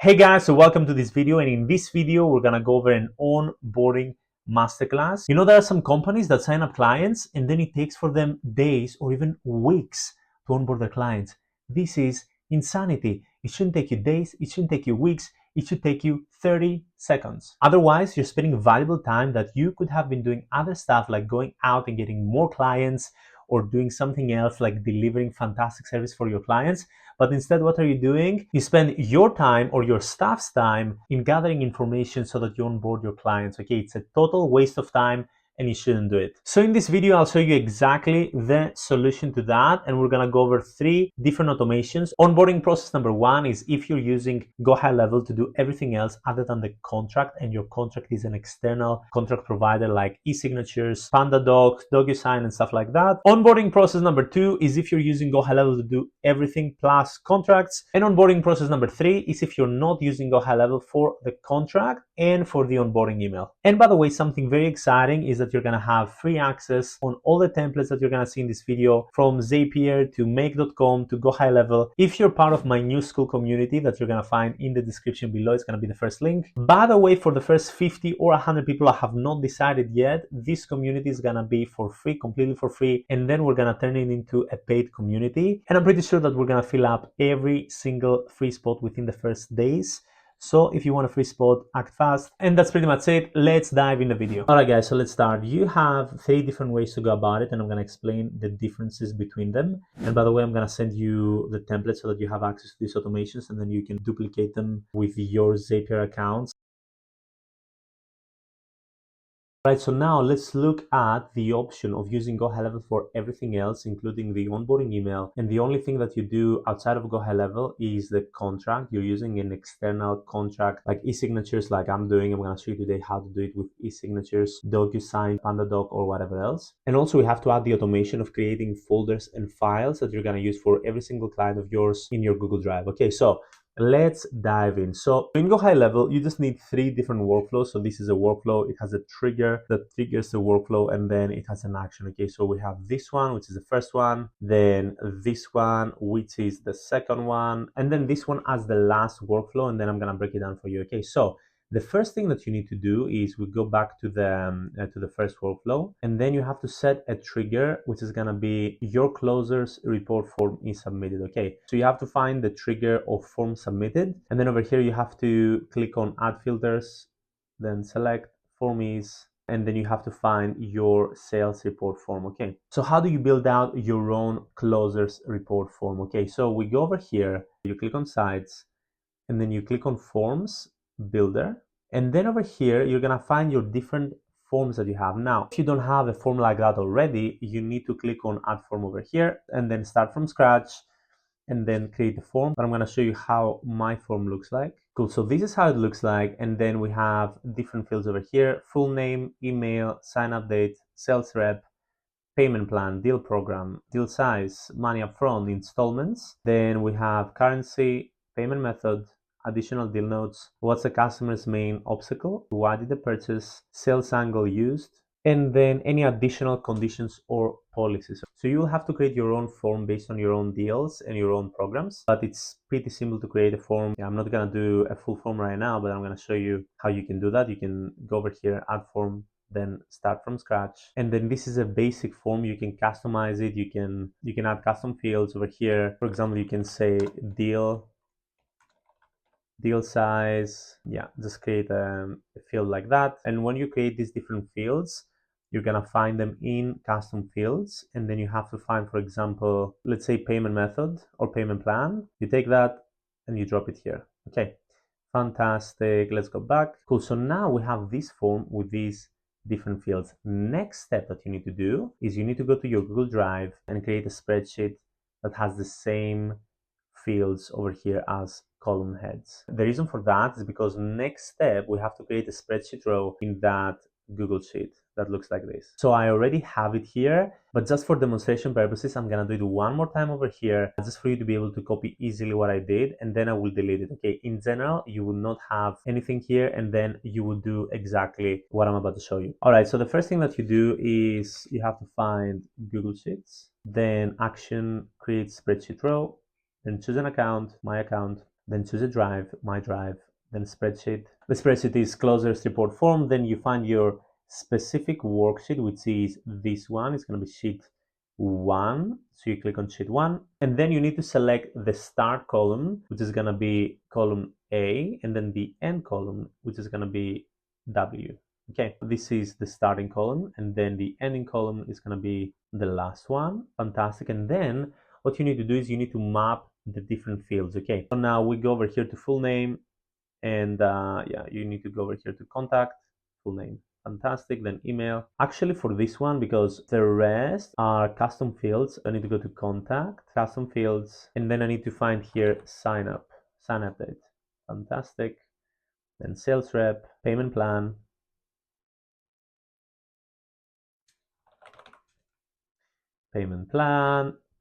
Hey guys, so welcome to this video, and in this video we're gonna go over an onboarding masterclass. You know, there are some companies that sign up clients and then it takes for them days or even weeks to onboard their clients. This is insanity. It shouldn't take you days, it shouldn't take you weeks, it should take you 30 seconds. Otherwise, you're spending valuable time that you could have been doing other stuff like going out and getting more clients or doing something else like delivering fantastic service for your clients. But instead, what are you doing? You spend your time or your staff's time in gathering information so that you onboard your clients. Okay, it's a total waste of time and you shouldn't do it. So in this video, I'll show you exactly the solution to that. And we're gonna go over 3 different automations. Onboarding process number 1 is if you're using GoHighLevel to do everything else other than the contract, and your contract is an external contract provider like e-signatures, PandaDoc, DocuSign, and stuff like that. Onboarding process number 2 is if you're using GoHighLevel to do everything plus contracts. And onboarding process number 3 is if you're not using GoHighLevel for the contract and for the onboarding email. And by the way, something very exciting is that you're going to have free access on all the templates that you're going to see in this video, from Zapier to make.com to GoHighLevel. If you're part of my new school community that you're going to find in the description below, it's going to be the first link. By the way, for the first 50 or 100 people, I have not decided yet, this community is going to be for free, completely for free, and then we're going to turn it into a paid community. And I'm pretty sure that we're going to fill up every single free spot within the first days. So if you want a free spot, act fast. And that's pretty much it. Let's dive in the video. All right, guys, so let's start. You have 3 different ways to go about it, and I'm going to explain the differences between them. And by the way, I'm going to send you the template so that you have access to these automations, and then you can duplicate them with your Zapier accounts. Right, so now let's look at the option of using GoHighLevel for everything else, including the onboarding email. And the only thing that you do outside of GoHighLevel is the contract. You're using an external contract like e-signatures, like I'm doing. I'm going to show you today how to do it with e-signatures, DocuSign, PandaDoc, or whatever else. And also we have to add the automation of creating folders and files that you're going to use for every single client of yours in your Google Drive. Okay, so let's dive in. So in GoHighLevel, you just need 3 different workflows. So this is a workflow. It has a trigger that triggers the workflow, and then it has an action. Okay, so we have this one, which is the first one, then this one, which is the second one, and then this one as the last workflow, and then I'm gonna break it down for you. Okay, so the first thing that you need to do is we go back to the first workflow, and then you have to set a trigger, which is gonna be your closers report form is submitted. Okay, so you have to find the trigger of form submitted, and then over here you have to click on add filters, then select form is, and then you have to find your sales report form. Okay, so how do you build out your own closers report form? Okay, so we go over here, you click on sites, and then you click on forms builder, and then over here you're gonna find your different forms that you have. Now, if you don't have a form like that already, you need to click on add form over here and then start from scratch and then create a form. But I'm gonna show you how my form looks like. Cool, so this is how it looks like, and then we have different fields over here: full name, email, sign up date, sales rep, payment plan, deal program, deal size, money upfront, installments. Then we have currency, payment method, additional deal notes, what's the customer's main obstacle, why did they purchase, sales angle used, and then any additional conditions or policies. So you will have to create your own form based on your own deals and your own programs, but it's pretty simple to create a form. I'm not going to do a full form right now, but I'm going to show you how you can do that. You can go over here, add form, then start from scratch, and then this is a basic form. You can customize it. You can add custom fields over here. For example, you can say deal size. Yeah, just create a field like that. And when you create these different fields, you're gonna find them in custom fields, and then you have to find, for example, let's say payment method or payment plan. You take that and you drop it here. Okay, fantastic. Let's go back. Cool, so now we have this form with these different fields. Next step that you need to do is you need to go to your Google Drive and create a spreadsheet that has the same fields over here as column heads. The reason for that is because next step we have to create a spreadsheet row in that Google Sheet that looks like this. So I already have it here, but just for demonstration purposes, I'm gonna do it one more time over here, just for you to be able to copy easily what I did, and then I will delete it. Okay, in general, you will not have anything here, and then you will do exactly what I'm about to show you. All right, so the first thing that you do is you have to find Google Sheets, then action, create spreadsheet row, then choose an account, my account, then choose a drive, my drive, then spreadsheet. The spreadsheet is closers report form. Then you find your specific worksheet, which is this one. It's going to be sheet 1. So you click on sheet 1, and then you need to select the start column, which is going to be column A, and then the end column, which is going to be W. Okay, this is the starting column, and then the ending column is going to be the last one. Fantastic. And then what you need to do is you need to map the different fields. Okay, so now we go over here to full name, and yeah, you need to go over here to contact, full name. Fantastic. Then email. Actually, for this one, because the rest are custom fields, I need to go to contact, custom fields, and then I need to find here sign up date. Fantastic. Then sales rep, payment plan,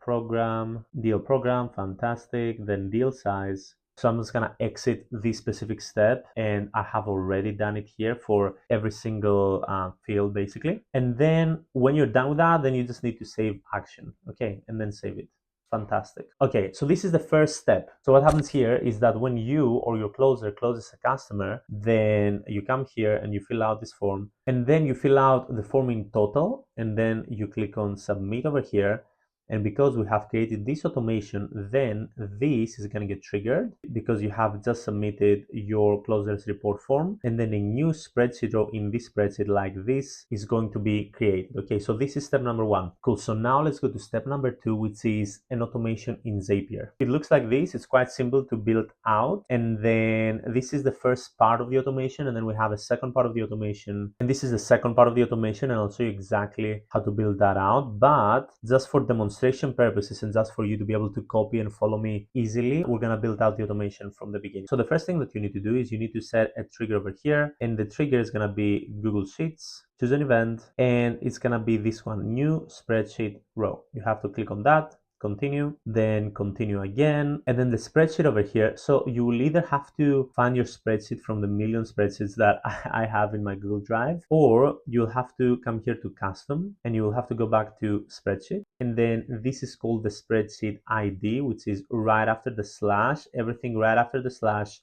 program, deal program. Fantastic. Then deal size. So I'm just gonna exit this specific step, and I have already done it here for every single field basically. And then when you're done with that, then you just need to save action. Okay, and then save it. Fantastic. Okay, so this is the first step. So what happens here is that when you or your closer closes a customer, then you come here and you fill out this form, and then you fill out the form in total, and then you click on submit over here. And because we have created this automation, then this is going to get triggered because you have just submitted your closers report form, and then a new spreadsheet row in this spreadsheet like this is going to be created. Okay, so this is step number 1. Cool. So now let's go to step number 2, which is an automation in Zapier. It looks like this. It's quite simple to build out. And then this is the first part of the automation. And then we have a second part of the automation. And this is the second part of the automation. And I'll show you exactly how to build that out. But just for demonstration purposes and just for you to be able to copy and follow me easily, we're going to build out the automation from the beginning. So the first thing that you need to do is you need to set a trigger over here, and the trigger is going to be Google Sheets. Choose an event, and it's going to be this one, new spreadsheet row. You have to click on that, continue, then continue again, and then the spreadsheet over here. So you will either have to find your spreadsheet from the million spreadsheets that I have in my Google Drive, or you'll have to come here to custom, and you will have to go back to spreadsheet, and then this is called the spreadsheet ID, which is right after the slash, everything right after the slash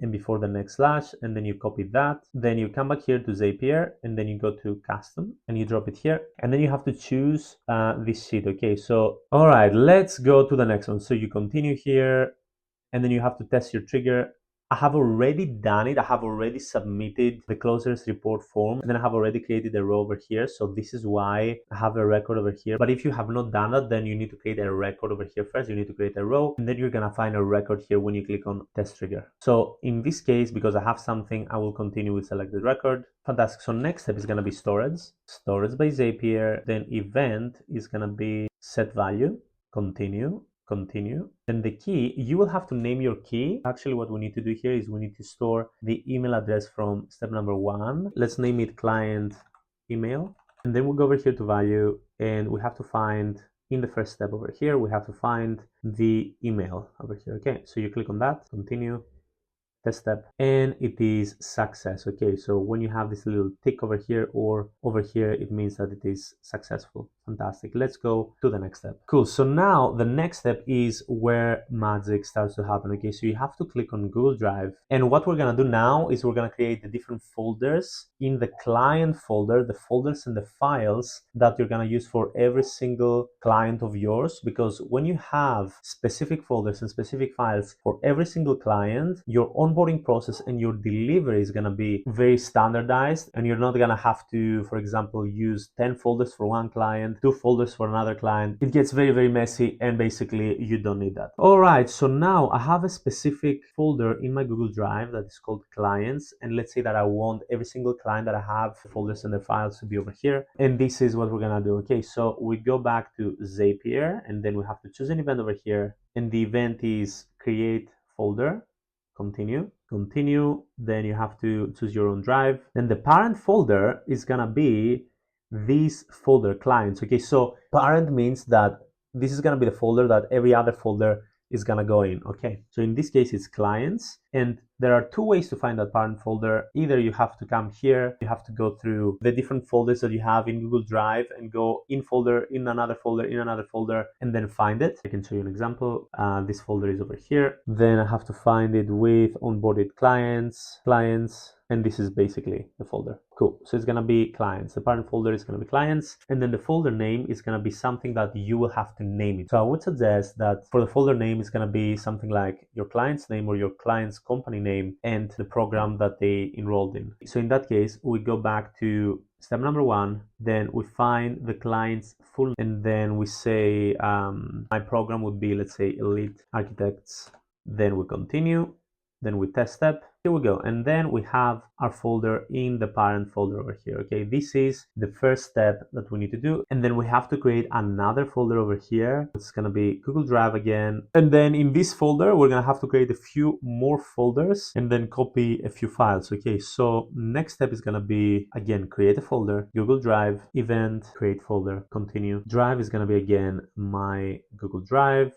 and before the next slash, and then you copy that. Then you come back here to Zapier, and then you go to custom and you drop it here, and then you have to choose this sheet. Okay, so all right, let's go to the next one. So you continue here, and then you have to test your trigger. I have already done it. I have already submitted the closers report form, and then I have already created a row over here. So this is why I have a record over here. But if you have not done that, then you need to create a record over here first. You need to create a row, and then you're gonna find a record here when you click on test trigger. So in this case, because I have something, I will continue with selected record. Fantastic. So next step is gonna be storage by Zapier. Then event is gonna be set value, continue. Then the key, you will have to name your key. Actually, what we need to do here is we need to store the email address from step number 1. Let's name it client email. And then we'll go over here to value, and we have to find, in the first step over here, we have to find the email over here. Okay, so you click on that, continue, test step, and it is success. Okay, so when you have this little tick over here or over here, it means that it is successful. Fantastic. Let's go to the next step. Cool. So now the next step is where magic starts to happen. Okay, so you have to click on Google Drive, and what we're gonna do now is we're gonna create the different folders in the client folder, the folders and the files that you're gonna use for every single client of yours. Because when you have specific folders and specific files for every single client, your onboarding process and your delivery is gonna be very standardized, and you're not gonna have to, for example, use 10 folders for one client, 2 folders for another client. It gets very, very messy, and basically you don't need that. All right, so now I have a specific folder in my Google Drive that is called clients, and let's say that I want every single client that I have, the folders and the files, to be over here, and this is what we're gonna do. Okay, so we go back to Zapier, and then we have to choose an event over here, and the event is create folder, continue, then you have to choose your own drive. Then the parent folder is gonna be this folder, clients. Okay, so parent means that this is gonna be the folder that every other folder is gonna go in. Okay, so in this case it's clients, and there are two ways to find that parent folder. Either you have to come here, you have to go through the different folders that you have in Google Drive and go in folder, in another folder, in another folder, and then find it. I can show you an example. This folder is over here. Then I have to find it with onboarded clients, and this is basically the folder. Cool. So it's gonna be clients. The parent folder is gonna be clients, and then the folder name is gonna be something that you will have to name it. So I would suggest that for the folder name, it's gonna be something like your client's name or your client's company name and the program that they enrolled in. So in that case, we go back to step number 1, then we find the client's full, and then we say my program would be, let's say, Elite Architects. Then we continue. Then we test step. Here we go. And then we have our folder in the parent folder over here. Okay, this is the first step that we need to do. And then we have to create another folder over here. It's going to be Google Drive again. And then in this folder, we're going to have to create a few more folders and then copy a few files. Okay, so next step is going to be, again, create a folder, Google Drive, event, create folder, continue. Drive is going to be, again, my Google Drive.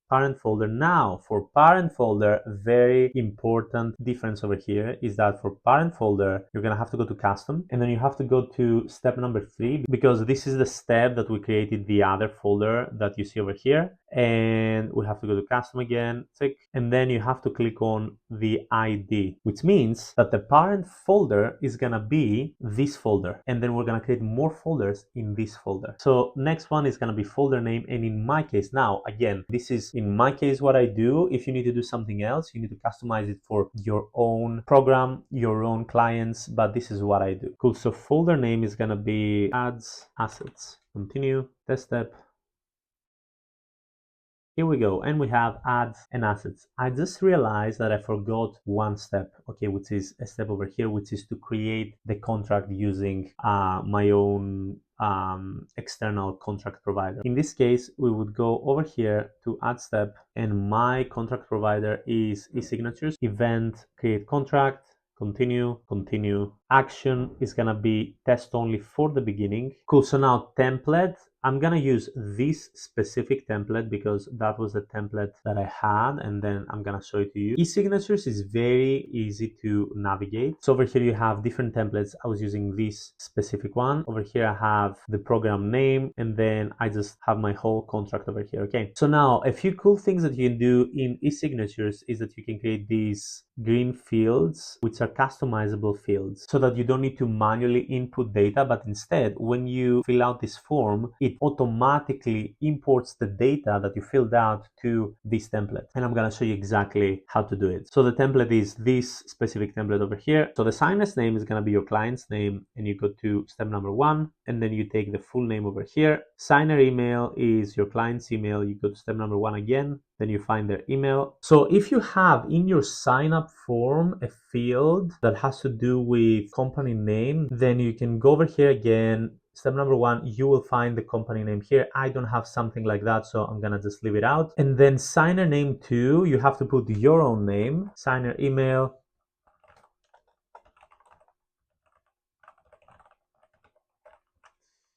Parent folder. Now for parent folder, very important difference over here is that for parent folder, you're gonna have to go to custom, and then you have to go to step number 3, because this is the step that we created the other folder that you see over here. And we have to go to custom again, tick, and then you have to click on the ID, which means that the parent folder is gonna be this folder, and then we're gonna create more folders in this folder. So next one is gonna be folder name, and in my case, now again, this is in my case what I do. If you need to do something else, you need to customize it for your own program, your own clients, but this is what I do. Cool. So folder name is gonna be ads, assets, continue, test step. Here we go, and we have ads and assets. I just realized that I forgot one step, okay, which is a step over here, which is to create the contract using my own external contract provider. In this case, we would go over here to add step, and my contract provider is e-signatures, event, create contract, continue, continue. Action is gonna be test only for the beginning. Cool, so now template. I'm gonna use this specific template because that was the template that I had, and then I'm gonna show it to you. E-signatures is very easy to navigate. So over here you have different templates. I was using this specific one. Over here I have the program name, and then I just have my whole contract over here. Okay, so now a few cool things that you can do in e-signatures is that you can create these green fields, which are customizable fields, so that you don't need to manually input data, but instead when you fill out this form, it automatically imports the data that you filled out to this template. And I'm gonna show you exactly how to do it. So the template is this specific template over here. So the signer's name is gonna be your client's name, and you go to step number 1, and then you take the full name over here. Signer email is your client's email. You go to step number 1 again, then you find their email. So if you have in your sign up form a field that has to do with company name, then you can go over here again. Step number 1, you will find the company name here. I don't have something like that, so I'm gonna just leave it out. And then signer name 2, you have to put your own name, signer email.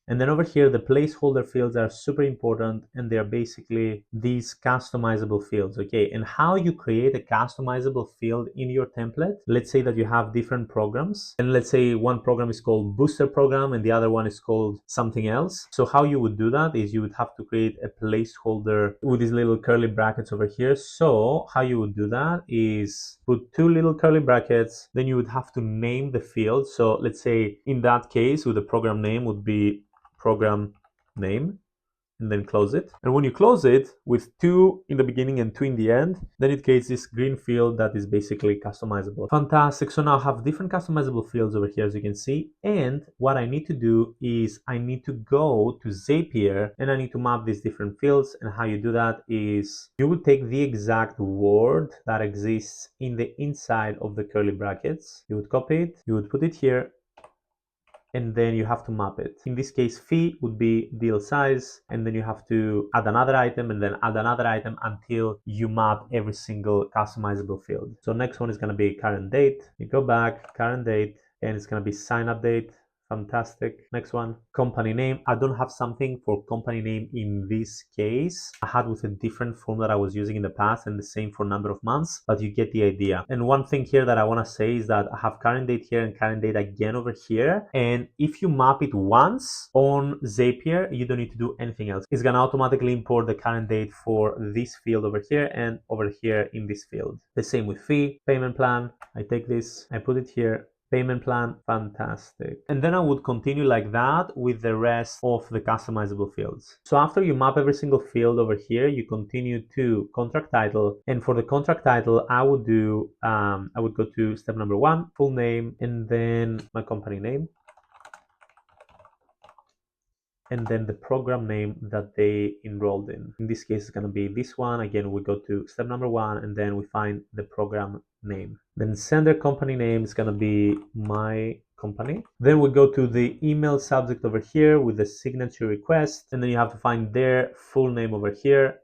And then over here, the placeholder fields are super important, and they're basically these customizable fields, okay? And how you create a customizable field in your template, let's say that you have different programs, and let's say one program is called Booster Program and the other one is called something else. So how you would do that is you would have to create a placeholder with these little curly brackets over here. So how you would do that is put 2 little curly brackets, then you would have to name the field. So let's say in that case, with the program name would be program name, and then close it. And when you close it with 2 in the beginning and 2 in the end, then it creates this green field that is basically customizable. Fantastic. So now I have different customizable fields over here, as you can see. And what I need to do is I need to go to Zapier and I need to map these different fields. And how you do that is you would take the exact word that exists in the inside of the curly brackets. You would copy it, you would put it here, and then you have to map it. In this case, fee would be deal size, and then you have to add another item and then add another item until you map every single customizable field. So next one is gonna be current date. You go back, current date, and it's gonna be sign up date. Fantastic. Next one, company name. I don't have something for company name in this case. I had with a different form that I was using in the past, and the same for number of months, but you get the idea. And one thing here that I want to say is that I have current date here and current date again over here. And if you map it once on Zapier, you don't need to do anything else. It's going to automatically import the current date for this field over here and over here in this field. The same with fee, payment plan. I take this, I put it here. Payment plan, fantastic. And then I would continue like that with the rest of the customizable fields. So after you map every single field over here, you continue to contract title. And for the contract title, I would do, I would go to step number 1, full name, and then my company name. And then the program name that they enrolled in. In this case, it's going to be this one. Again, we go to step number 1, and then we find the program name. Then sender company name is going to be my company. Then we go to the email subject over here with the signature request, and then you have to find their full name over here.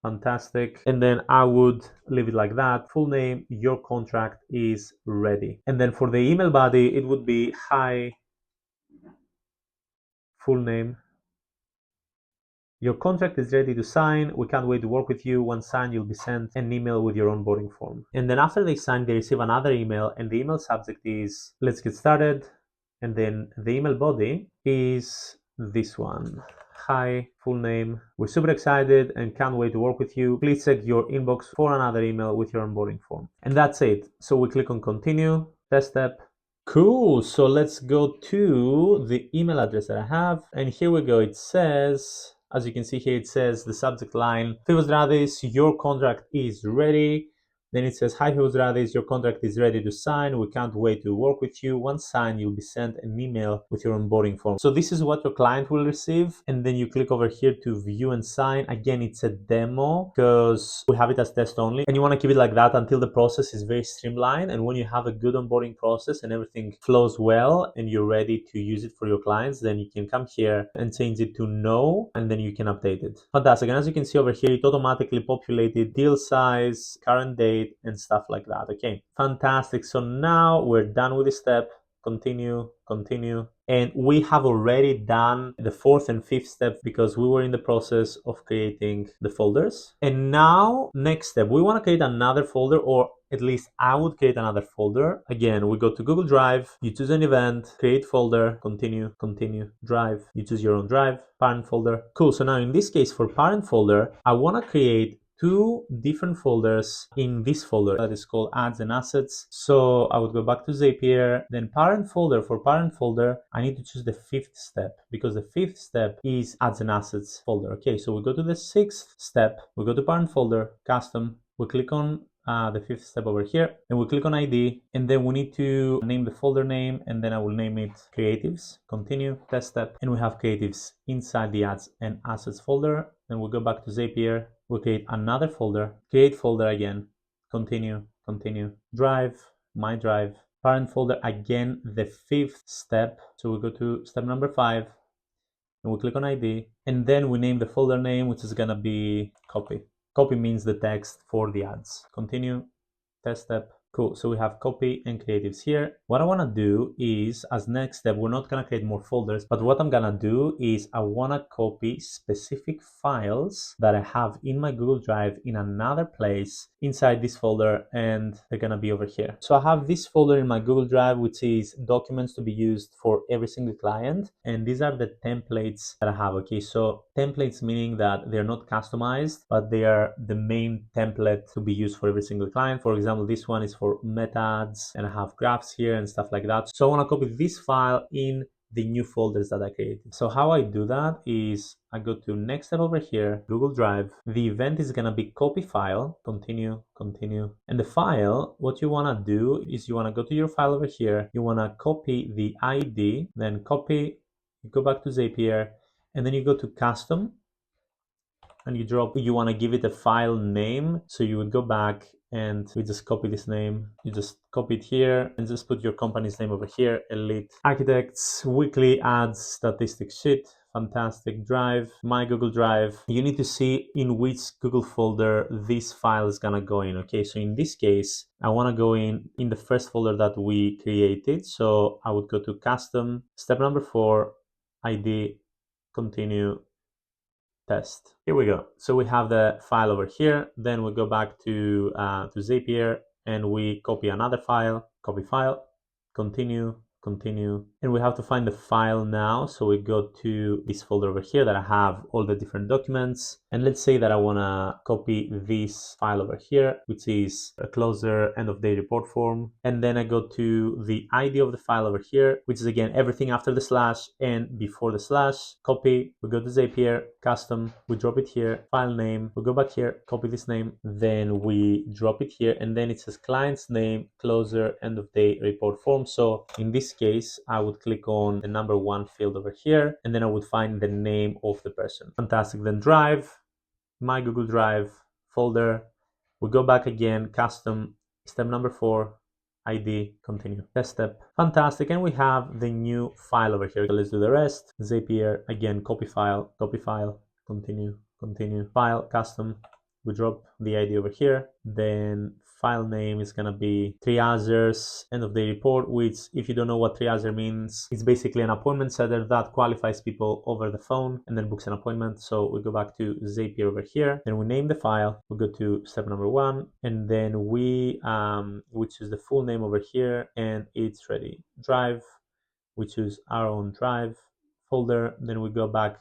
Fantastic. And then I would leave it like that. Full name, your contract is ready. And then for the email body, it would be hi, full name. Your contract is ready to sign. We can't wait to work with you. Once signed, you'll be sent an email with your onboarding form. And then after they sign, they receive another email, and the email subject is let's get started. And then the email body is this one. Hi, full name. We're super excited and can't wait to work with you. Please check your inbox for another email with your onboarding form. And that's it. So we click on continue, test step. Cool. So let's go to the email address that I have. And here we go. It says, as you can see here, it says the subject line, Fivos Radis, your contract is ready. Then it says, hi Fivos Radis, your contract is ready to sign. We can't wait to work with you. Once signed, you'll be sent an email with your onboarding form. So this is what your client will receive. And then you click over here to view and sign. Again, it's a demo because we have it as test only. And you want to keep it like that until the process is very streamlined. And when you have a good onboarding process and everything flows well and you're ready to use it for your clients, then you can come here and change it to no, and then you can update it. Fantastic. And as you can see over here, it automatically populated deal size, current date, and stuff like that. Okay, fantastic. So now we're done with this step. Continue, continue. And we have already done the 4th and 5th step because we were in the process of creating the folders. And now, next step, we want to create another folder, or at least I would create another folder. Again, we go to Google Drive, you choose an event, create folder, continue, continue, drive. You choose your own drive, parent folder. Cool. So now in this case, for parent folder, I want to create 2 different folders in this folder that is called ads and assets. So I would go back to Zapier, then parent folder. For parent folder, I need to choose the 5th step because the 5th step is ads and assets folder. Okay, so we go to the 6th step, we go to parent folder, custom, we click on the 5th step over here, and we click on ID, and then we need to name the folder name, and then I will name it creatives, continue, test step, and we have creatives inside the ads and assets folder. Then we'll go back to Zapier, we'll create another folder, create folder again, continue, continue, drive, my drive, parent folder, again, the 5th step. So we go to step number 5, and we click on ID, and then we name the folder name, which is gonna be copy. Copy means the text for the ads. Continue, test step. Cool, so we have copy and creatives here. What I wanna do is, as next step, we're not gonna create more folders, but what I'm gonna do is I wanna copy specific files that I have in my Google Drive in another place inside this folder, and they're gonna be over here. So I have this folder in my Google Drive, which is documents to be used for every single client. And these are the templates that I have, okay? So templates meaning that they're not customized, but they are the main template to be used for every single client. For example, this one is for meta ads, and I have graphs here and stuff like that. So I want to copy this file in the new folders that I created. So how I do that is I go to next step over here, Google Drive. The event is gonna be copy file, continue, continue. And the file, what you wanna do is you wanna go to your file over here, you wanna copy the ID, then copy, you go back to Zapier, and then you go to custom, and you want to give it a file name. So you would go back and we just copy this name. You just copy it here and just put your company's name over here, Elite Architects Weekly Ads Statistics Sheet. fantastic. Drive, my Google Drive. You need to see in which Google folder this file is gonna go in. Okay, so in this case, I wanna go in the first folder that we created. So I would go to custom, step number 4, ID, continue, test. Here we go. So we have the file over here. Then we go back to Zapier and we copy another file, copy file, continue, and we have to find the file now. So we go to this folder over here that I have all the different documents, and let's say that I want to copy this file over here, which is a closer end of day report form, and then I go to the ID of the file over here, which is again everything after the slash and before the slash. Copy, we go to Zapier, custom, we drop it here, file name, we go back here, copy this name, then we drop it here, and then it says client's name, closer end of day report form. So in this case, I would click on the number 1 field over here, and then I would find the name of the person. Fantastic. Then drive, my Google Drive folder. We go back again, custom, step number 4, ID, continue, test step. Fantastic. And we have the new file over here. So let's do the rest. Zapier, again, copy file, continue, file, custom. We drop the ID over here. Then file name is gonna be triagers end of day report, which if you don't know what triager means, it's basically an appointment setter that qualifies people over the phone and then books an appointment. So we go back to Zapier over here, then we name the file, we go to step number 1, and then we choose the full name over here, and it's ready. Drive, we choose our own drive folder, then we go back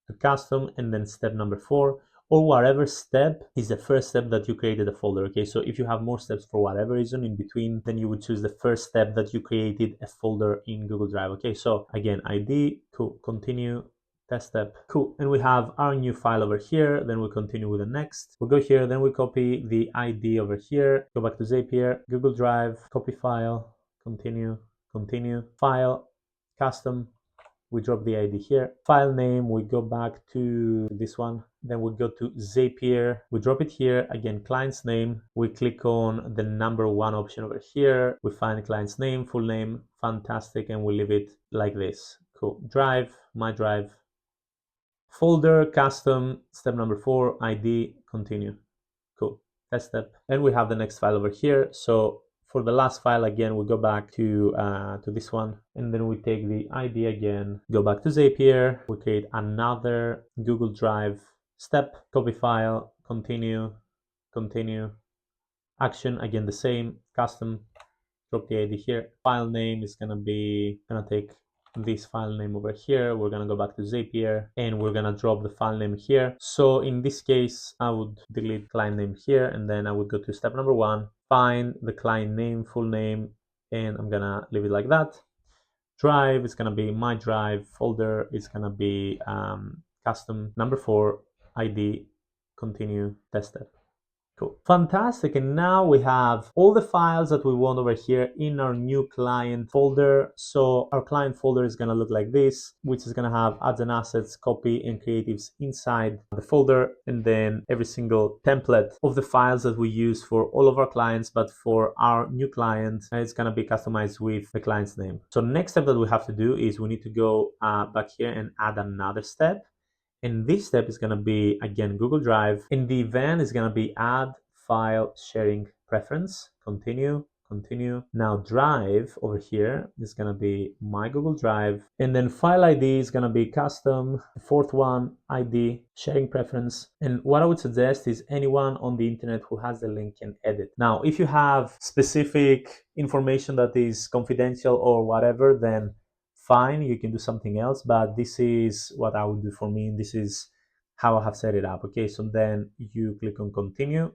to custom, and then step number 4, or whatever step is the first step that you created a folder. Okay, so if you have more steps for whatever reason in between, then you would choose the first step that you created a folder in Google Drive. Okay, so again, ID, cool, continue, test step, cool, and we have our new file over here. Then we continue with the next. We'll go here, then we copy the ID over here, go back to Zapier, Google Drive, copy file, continue, file, custom, we drop the ID here, file name, we go back to this one, then we go to Zapier, we drop it here, again, client's name, we click on the number 1 option over here, we find the client's name, full name, fantastic, and we leave it like this. Cool. Drive, my drive, folder, custom, step number 4, ID, continue. Cool. Test step, and we have the next file over here. So for the last file, again, we go back to this one, and then we take the ID again, go back to Zapier, we create another Google Drive step, copy file, continue, action, again the same, custom, drop the ID here, file name is gonna take this file name over here, we're gonna go back to Zapier, and we're gonna drop the file name here. So in this case, I would delete client name here, and then I would go to step number 1, find the client name, full name, and I'm gonna leave it like that. Drive is gonna be my drive, folder is gonna be custom, number 4, ID, continue, test step. Cool. Fantastic. And now we have all the files that we want over here in our new client folder. So our client folder is going to look like this, which is going to have ads and assets, copy, and creatives inside the folder. And then every single template of the files that we use for all of our clients, but for our new client, it's going to be customized with the client's name. So next step that we have to do is we need to go back here and add another step. And this step is going to be, again, Google Drive. And the event is going to be add file sharing preference, continue. Now drive over here is going to be my Google Drive. And then file ID is going to be custom. The 4th one, ID, sharing preference. And what I would suggest is anyone on the internet who has the link can edit. Now, if you have specific information that is confidential or whatever, then fine, you can do something else, but this is what I would do for me, and this is how I have set it up. Okay, so then you click on continue,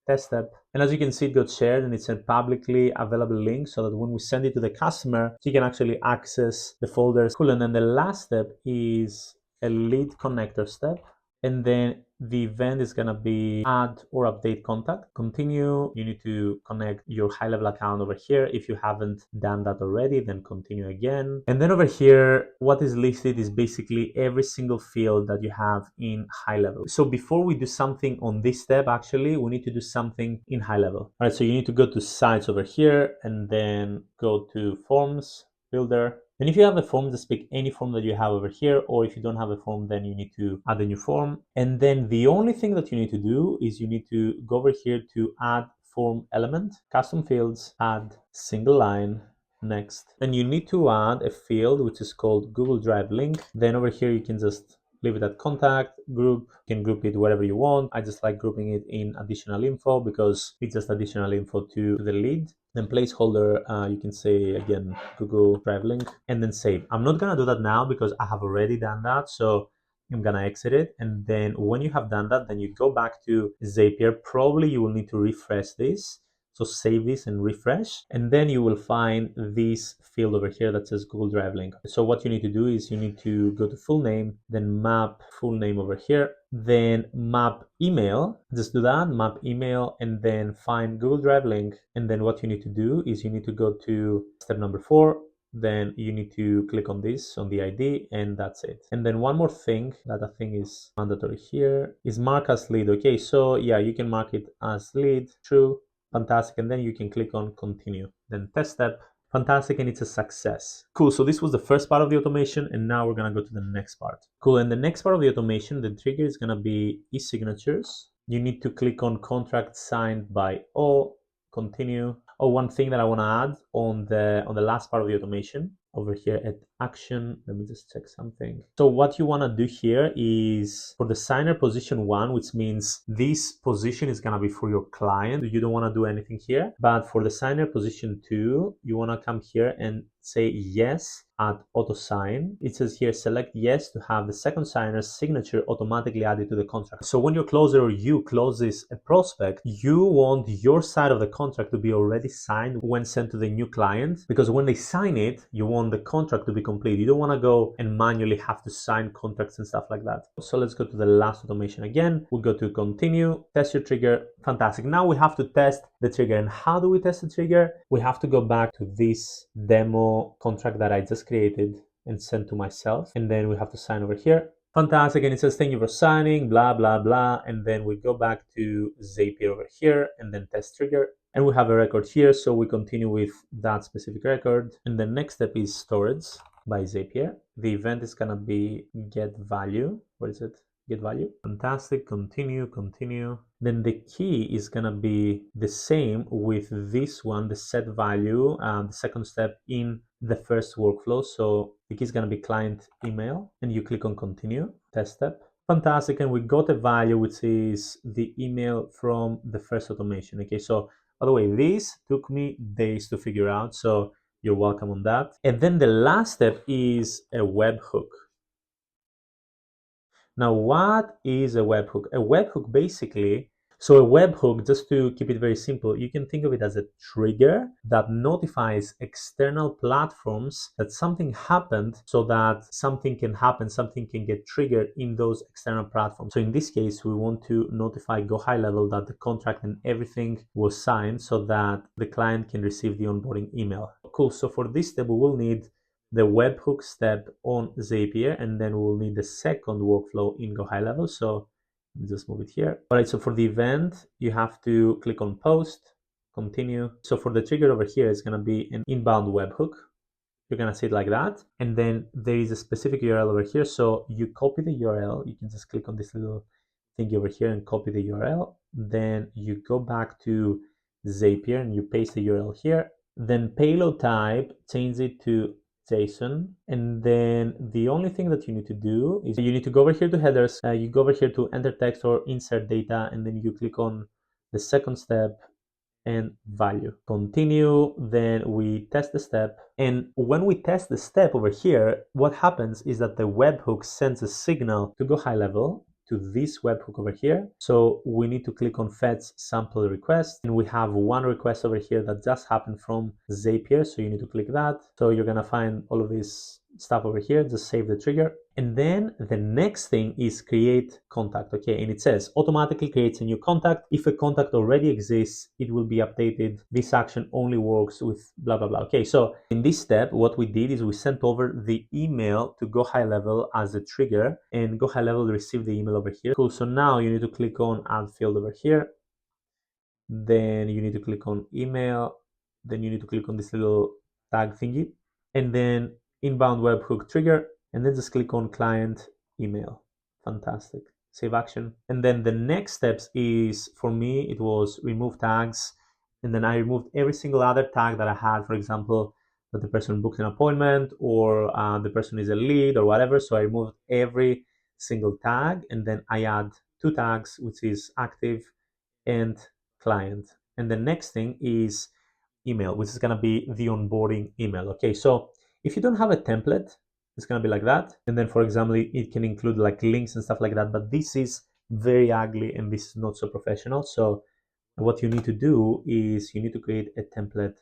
test step, and as you can see, it got shared and it's a publicly available link so that when we send it to the customer, you can actually access the folders. Cool. And then the last step is a lead connector step, and then the event is going to be add or update contact. Continue. You need to connect your GoHighLevel account over here. If you haven't done that already, then continue again. And then over here, what is listed is basically every single field that you have in GoHighLevel. So before we do something on this step, actually, we need to do something in GoHighLevel. All right, so you need to go to sites over here and then go to forms, builder. And if you have a form, just pick any form that you have over here, or if you don't have a form, then you need to add a new form. And then the only thing that you need to do is you need to go over here to add form element, custom fields, add single line, next. And you need to add a field which is called Google Drive link. Then over here, you can just leave it at contact, group, you can group it wherever you want. I just like grouping it in additional info because it's just additional info to the lead. Then placeholder, you can say again, Google Drive link, and then save. I'm not gonna do that now because I have already done that. So I'm gonna exit it. And then when you have done that, then you go back to Zapier. Probably you will need to refresh this. So save this and refresh, and then you will find this field over here that says Google Drive link. So what you need to do is you need to go to full name, then map full name over here, then map email, just do that, map email, and then find Google Drive link. And then what you need to do is you need to go to step number 4, then you need to click on this on the ID, and that's it. And then one more thing that I think is mandatory here is mark as lead. Okay, so yeah, you can mark it as lead, true. Fantastic, and then you can click on continue. Then test step, fantastic, and it's a success. Cool, so this was the first part of the automation, and now we're gonna go to the next part. Cool, and the next part of the automation, the trigger is gonna be e-signatures. You need to click on contract signed by all, continue. Oh, one thing that I wanna add on the last part of the automation, over here at action, let me just check something. So what you want to do here is for the signer position 1, which means this position is going to be for your client. You don't want to do anything here. But for the signer position 2, you want to come here and say yes at auto sign. It says here select yes to have the second signer's signature automatically added to the contract. So when your closer or you closes a prospect, you want your side of the contract to be already signed when sent to the new client, because when they sign it, you want the contract to be complete. You don't want to go and manually have to sign contracts and stuff like that. So let's go to the last automation again. We'll go to continue, test your trigger. Fantastic. Now we have to test the trigger. And how do we test the trigger? We have to go back to this demo contract that I just created and sent to myself. And then we have to sign over here. Fantastic. And it says, thank you for signing, blah, blah, blah. And then we go back to Zapier over here and then test trigger. And we have a record here. So we continue with that specific record. And the next step is storage by Zapier. The event is going to be get value. What is it? Get value. Fantastic. Continue, continue. Then the key is going to be the same with this one, the set value, the second step in the first workflow. So the key is going to be client email, and you click on continue, test step. Fantastic. And we got a value, which is the email from the first automation. Okay. So by the way, this took me days to figure out. So you're welcome on that. And then the last step is a webhook. Now, what is a webhook? A webhook basically, so a webhook, just to keep it very simple, you can think of it as a trigger that notifies external platforms that something happened, so that something can happen, something can get triggered in those external platforms. So in this case, we want to notify GoHighLevel that the contract and everything was signed so that the client can receive the onboarding email. Cool, so for this step, we will need the webhook step on Zapier, and then we'll need the second workflow in GoHighLevel. So just move it here. All right, so for the event, you have to click on post, continue. So for the trigger over here, it's going to be an inbound webhook. You're going to see it like that. And then there is a specific URL over here. So you copy the URL. You can just click on this little thing over here and copy the URL. Then you go back to Zapier and you paste the URL here. Then payload type, change it to JSON, and then the only thing that you need to do is you need to go over here to headers, you go over here to enter text or insert data, and then you click on the second step and value. Continue, then we test the step, and when we test the step over here, what happens is that the webhook sends a signal to GoHighLevel to this webhook over here. So we need to click on fetch sample request, and we have one request over here that just happened from Zapier, so you need to click that. So you're gonna find all of this stuff over here. Just save the trigger, and then the next thing is create contact. Okay, and it says automatically creates a new contact. If a contact already exists, it will be updated. This action only works with blah blah blah. Okay, so in this step, what we did is we sent over the email to GoHighLevel as a trigger, and GoHighLevel received the email over here. Cool. So now you need to click on add field over here. Then you need to click on email. Then you need to click on this little tag thingy, and then inbound webhook trigger, and then just click on client email. Fantastic. Save action. And then the next steps is, for me, it was remove tags. And then I removed every single other tag that I had, for example, that the person booked an appointment, or the person is a lead or whatever. So I removed every single tag, and then I add 2 tags, which is active and client. And the next thing is email, which is going to be the onboarding email. Okay, so if you don't have a template, it's going to be like that. And then, for example, it can include like links and stuff like that, but this is very ugly and this is not so professional. So what you need to do is you need to create a template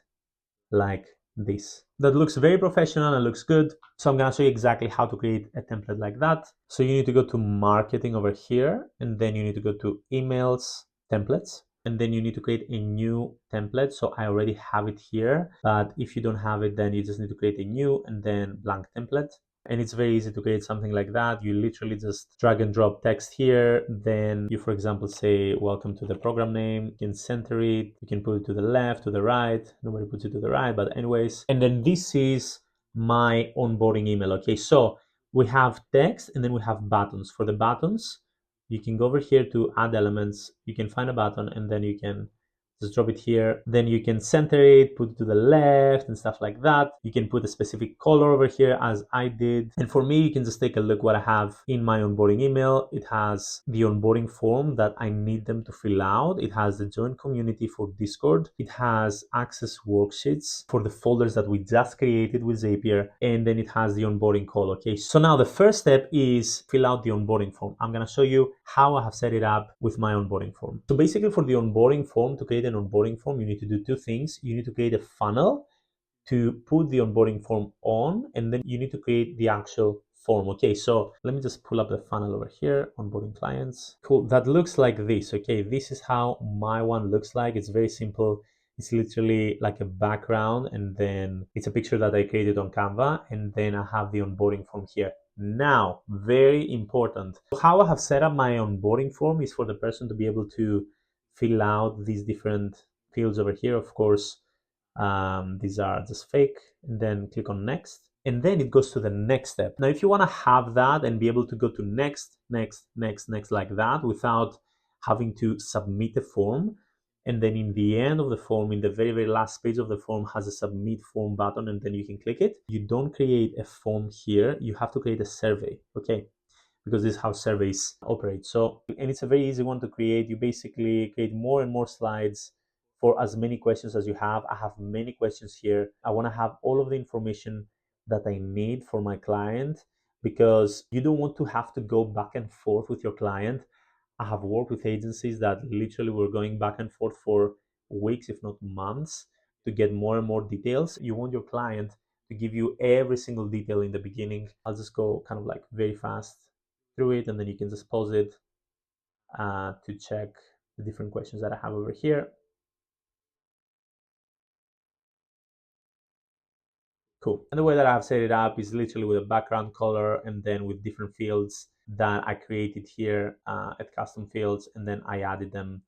like this that looks very professional and looks good. So I'm going to show you exactly how to create a template like that. So you need to go to marketing over here, and then you need to go to emails, templates, and then you need to create a new template. So I already have it here, but if you don't have it, then you just need to create a new and then blank template. And it's very easy to create something like that. You literally just drag and drop text here. Then you, for example, say, welcome to the program name. You can center it. You can put it to the left, to the right. Nobody puts it to the right, but anyways. And then this is my onboarding email. Okay, so we have text and then we have buttons. For the buttons, you can go over here to add elements. You can find a button and then you can just drop it here. Then you can center it, put it to the left and stuff like that. You can put a specific color over here as I did. And for me, you can just take a look what I have in my onboarding email. It has the onboarding form that I need them to fill out. It has the join community for Discord. It has access worksheets for the folders that we just created with Zapier. And then it has the onboarding call. Okay, so now the first step is fill out the onboarding form. I'm going to show you how I have set it up with my onboarding form. So basically, for the onboarding form, to create an onboarding form, you need to do 2 things. You need to create a funnel to put the onboarding form on, and then you need to create the actual form. Okay, so let me just pull up the funnel over here, onboarding clients. Cool, that looks like this. Okay, this is how my one looks like. It's very simple. It's literally like a background, and then it's a picture that I created on Canva, and then I have the onboarding form here. Now, very important, how I have set up my onboarding form is for the person to be able to fill out these different fields over here. Of course, these are just fake, and then click on next, and then it goes to the next step. Now, if you want to have that and be able to go to next like that without having to submit a form, and then in the end of the form, in the very, very last page of the form, has a submit form button, and then you can click it. You don't create a form here. You have to create a survey, okay? Because this is how surveys operate. So, and it's a very easy one to create. You basically create more and more slides for as many questions as you have. I have many questions here. I want to have all of the information that I need for my client, because you don't want to have to go back and forth with your client. I have worked with agencies that literally were going back and forth for weeks, if not months, to get more and more details. You want your client to give you every single detail in the beginning. I'll just go kind of like very fast through it, and then you can just pause it to check the different questions that I have over here. Cool. And the way that I've set it up is literally with a background color, and then with different fields that I created here at custom fields, and then I added them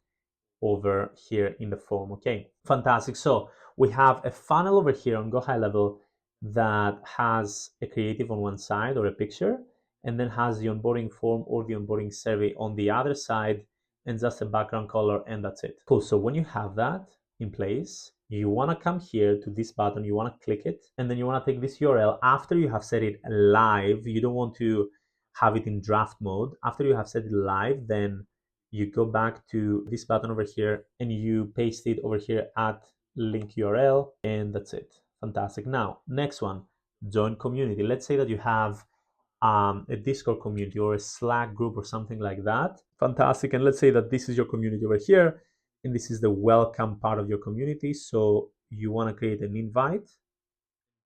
over here in the form. Okay, fantastic. So we have a funnel over here on GoHighLevel that has a creative on one side, or a picture, and then has the onboarding form or the onboarding survey on the other side, and just a background color, and that's it. Cool. So when you have that in place, you want to come here to this button, you want to click it, and then you want to take this URL after you have set it live. You don't want to have it in draft mode. After you have set it live, then you go back to this button over here and you paste it over here at link URL, and that's it. Fantastic. Now, next one, join community. Let's say that you have a Discord community or a Slack group or something like that. Fantastic. And let's say that this is your community over here, and this is the welcome part of your community. So you want to create an invite,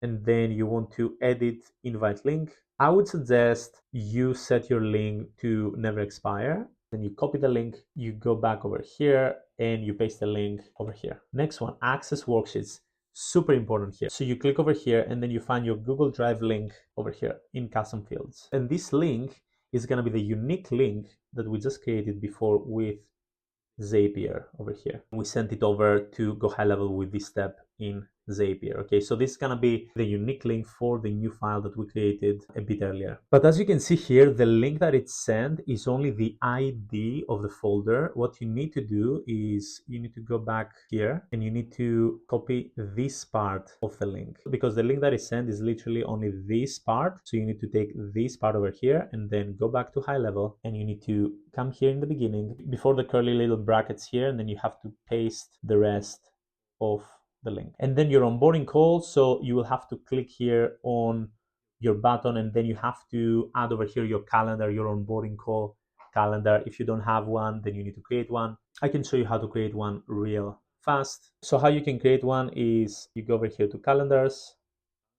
and then you want to edit invite link. I would suggest you set your link to never expire. Then you copy the link, you go back over here, and you paste the link over here. Next one, access worksheets. Super important here. So you click over here, and then you find your Google Drive link over here in custom fields. And this link is going to be the unique link that we just created before with Zapier over here. We sent it over to GoHighLevel with this step in Zapier. Okay, so this is gonna be the unique link for the new file that we created a bit earlier. But as you can see here, the link that it's sent is only the ID of the folder. What you need to do is you need to go back here and you need to copy this part of the link, because the link that is sent is literally only this part. So you need to take this part over here and then go back to high level, and you need to come here in the beginning before the curly little brackets here, and then you have to paste the rest of the link. And then your onboarding call, so you will have to click here on your button, and then you have to add over here your calendar, your onboarding call calendar. If you don't have one, then you need to create one. I can show you how to create one real fast. So how you can create one is you go over here to calendars,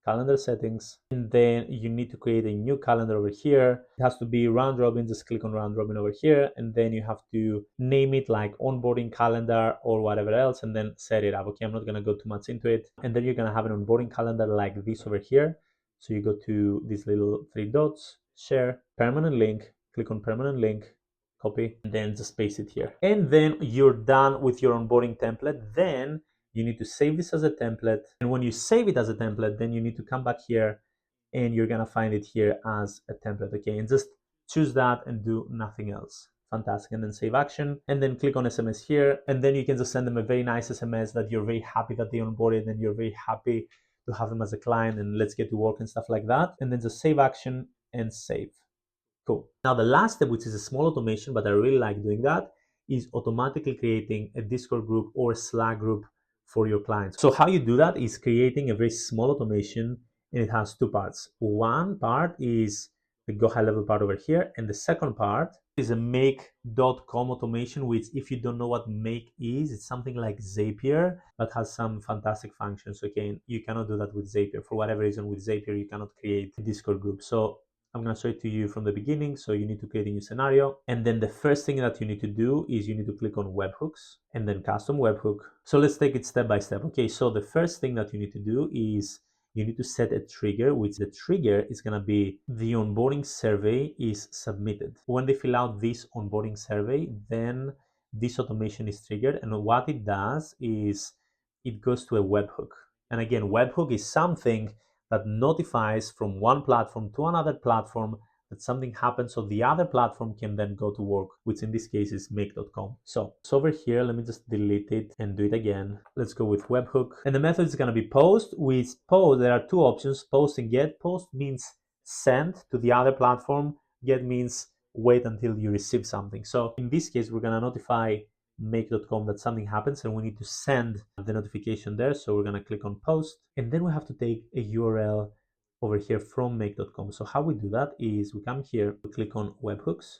calendar settings, and then you need to create a new calendar over here. It has to be round robin. Just click on round robin over here, and then you have to name it like onboarding calendar or whatever else, and then set it up. Okay, I'm not gonna go too much into it. And then you're gonna have an onboarding calendar like this over here. So you go to these little three dots, share, permanent link, click on permanent link, copy, and then just paste it here. And then you're done with your onboarding template. Then you need to save this as a template. And when you save it as a template, then you need to come back here and you're gonna find it here as a template, okay? And just choose that and do nothing else. Fantastic. And then save action, and then click on SMS here, and then you can just send them a very nice SMS that you're very happy that they onboarded and you're very happy to have them as a client and let's get to work and stuff like that. And then just save action and save. Cool. Now the last step, which is a small automation, but I really like doing that, is automatically creating a Discord group or Slack group for your clients. So how you do that is creating a very small automation, and it has two parts. One part is the GoHighLevel part over here, and the second part is a make.com automation, which, if you don't know what make is, it's something like Zapier that has some fantastic functions. Okay, you cannot do that with Zapier. For whatever reason, with Zapier you cannot create a Discord group. So I'm going to show it to you from the beginning. So you need to create a new scenario. And then the first thing that you need to do is you need to click on webhooks and then custom webhook. So let's take it step by step. Okay, so the first thing that you need to do is you need to set a trigger, which the trigger is going to be the onboarding survey is submitted. When they fill out this onboarding survey, then this automation is triggered. And what it does is it goes to a webhook. And again, webhook is something that notifies from one platform to another platform that something happens, so the other platform can then go to work, which in this case is make.com. So over here, let me just delete it and do it again. Let's go with webhook. And the method is going to be post. With post, there are two options, post and get. Post means send to the other platform. Get means wait until you receive something. So in this case, we're going to notify make.com that something happens and we need to send the notification there. So we're going to click on post, and then we have to take a URL over here from make.com. So how we do that is we come here, we click on webhooks,